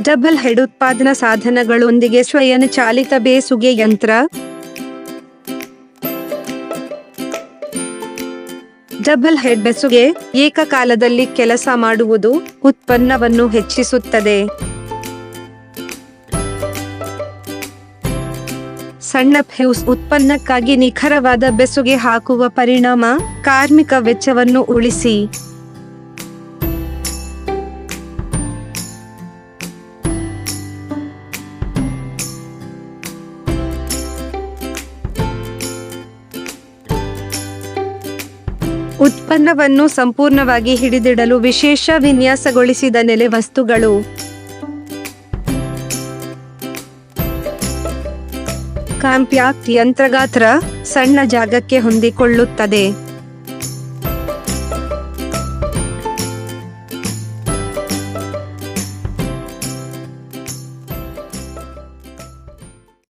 Double head ಉತ್ಪಾದನಾ ಸಾಧನಗಳೊಂದಿಗೆ ಸ್ವಯಂಚಾಲಿತ ಬೇಸುಗೆ ಯಂತ್ರ. ಡಬಲ್ ಹೆಡ್ ಬೇಸುಗೆ ಏಕಕಾಲದಲ್ಲಿ ಕೆಲಸ ಮಾಡುವುದು ಉತ್ಪನ್ನವನ್ನು ಹೆಚ್ಚಿಸುತ್ತದೆ. ಸಣ್ಣ ಫ್ಯೂಸ್ ಉತ್ಪನ್ನಕ್ಕಾಗಿ ನಿಖರವಾದ ಬೆಸುಗೆ ಹಾಕುವ ಪರಿಣಾಮ ಕಾರ್ಮಿಕ ವೆಚ್ಚವನ್ನು ಉಳಿಸಿ. ಉತ್ಪನ್ನವನ್ನು ಸಂಪೂರ್ಣವಾಗಿ ಹಿಡಿದಿಡಲು ವಿಶೇಷ ವಿನ್ಯಾಸಗೊಳಿಸಿದ ನೆಲೆ ವಸ್ತುಗಳು. ಕಾಂಪ್ಯಾಕ್ಟ್ ಯಂತ್ರಗಾತ್ರ ಸಣ್ಣ ಜಾಗಕ್ಕೆ ಹೊಂದಿಕೊಳ್ಳುತ್ತದೆ.